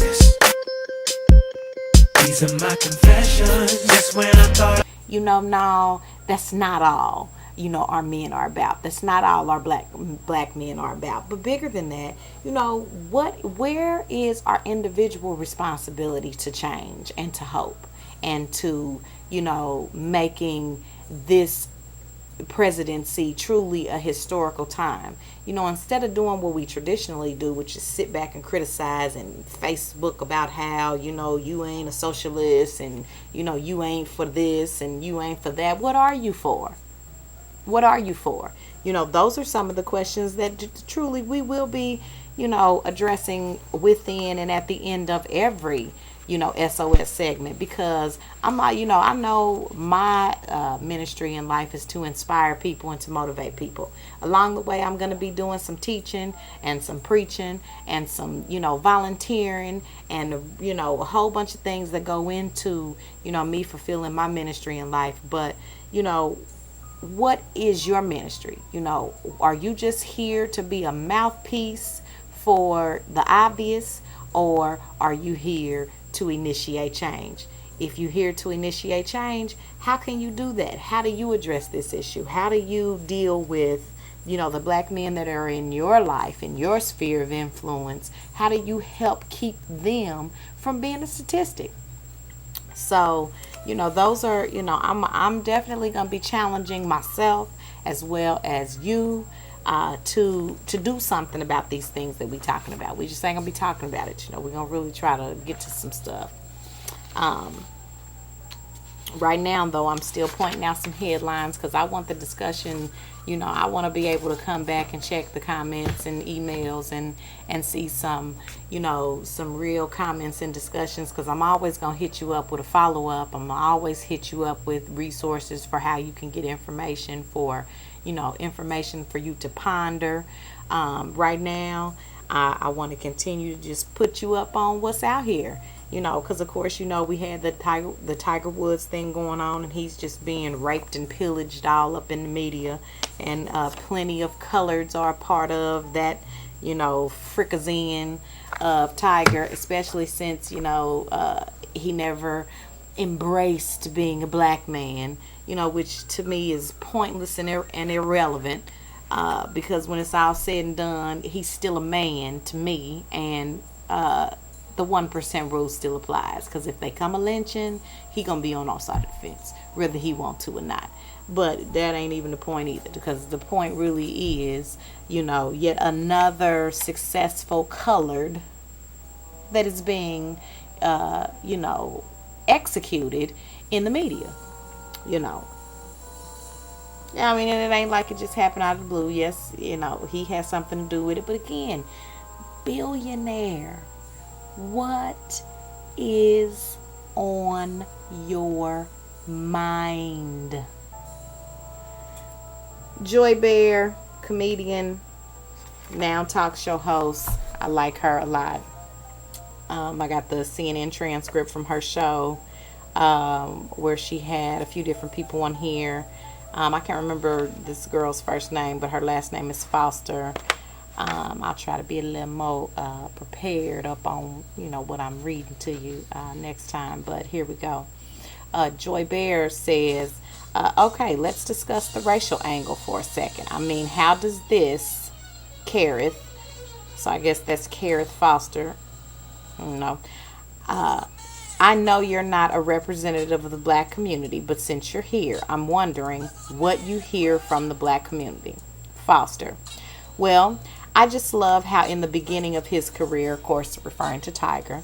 this. These are my confessions. Just when I thought, no, that's not all, our men are about. That's not all our black men are about. But bigger than that, where is our individual responsibility to change and to hope and to, making this presidency truly a historical time. Instead of doing what we traditionally do, which is sit back and criticize and Facebook about how, you ain't a socialist and, you ain't for this and you ain't for that. What are you for? What are you for? Those are some of the questions that truly we will be, addressing within and at the end of every, SOS segment, because I'm like, I know my ministry in life is to inspire people and to motivate people. Along the way, I'm going to be doing some teaching and some preaching and some, volunteering and, a whole bunch of things that go into, me fulfilling my ministry in life. But, what is your ministry? Are you just here to be a mouthpiece for the obvious, or are you here to initiate change? If you're here to initiate change, how can you do that? How do you address this issue? How do you deal with, the black men that are in your life, in your sphere of influence? How do you help keep them from being a statistic? So, those are, I'm definitely going to be challenging myself as well as you to do something about these things that we talking about. We just ain't going to be talking about it. We're going to really try to get to some stuff. Right now, though, I'm still pointing out some headlines because I want the discussion, I want to be able to come back and check the comments and emails and see some, some real comments and discussions, because I'm always going to hit you up with a follow-up. I'm going to always hit you up with resources for how you can get information for, information for you to ponder. Right now, I want to continue to just put you up on what's out here. Because of course, we had the Tiger Woods thing going on, and he's just being raped and pillaged all up in the media, and plenty of coloreds are a part of that, fricazine of Tiger, especially since he never embraced being a black man, which to me is pointless and irrelevant, because when it's all said and done, he's still a man to me, and the 1% rule still applies, because if they come a lynching, he gonna be on our side of the fence, whether he want to or not. But that ain't even the point either, because the point really is, yet another successful colored that is being, executed in the media. I mean, and it ain't like it just happened out of the blue. Yes, he has something to do with it, but again, billionaire. What is on your mind? Joy Bear, comedian, now talk show host. I like her a lot. I got the CNN transcript from her show, where she had a few different people on here. I can't remember this girl's first name, but her last name is Foster. I'll try to be a little more prepared up on, what I'm reading to you next time. But here we go. Joy Bear says, okay, let's discuss the racial angle for a second. I mean, how does this, Kareth, so I guess that's Kareth Foster, I know you're not a representative of the black community, but since you're here, I'm wondering what you hear from the black community. Foster, well, I just love how in the beginning of his career, of course, referring to Tiger,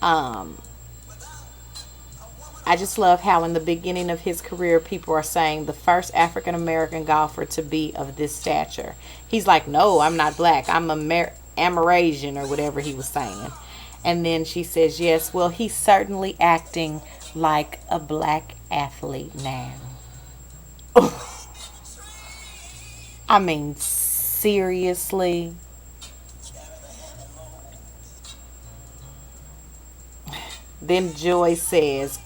I just love how in the beginning of his career, people are saying the first African American golfer to be of this stature. He's like, no, I'm not black. I'm Amerasian, or whatever he was saying. And then she says, yes, well, he's certainly acting like a black athlete now. I mean, seriously? Then Joy says,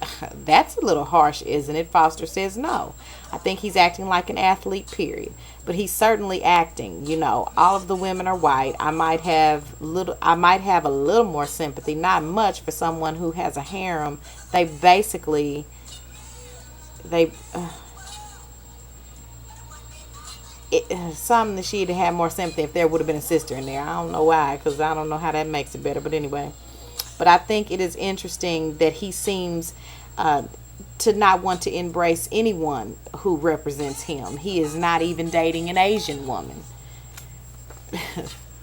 "That's a little harsh, isn't it?" Foster says, "No. I think he's acting like an athlete, period. But he's certainly acting. You know, all of the women are white. I might have a little more sympathy, not much for someone who has a harem. They basically they something that she'd have more sympathy if there would have been a sister in there. I don't know why, because I don't know how that makes it better. But anyway, but I think it is interesting that he seems to not want to embrace anyone who represents him. He is not even dating an Asian woman.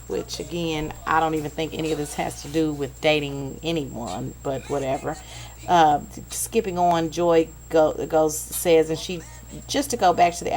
Which, again, I don't even think any of this has to do with dating anyone, but whatever. Skipping on, Joy says, and she, just to go back to the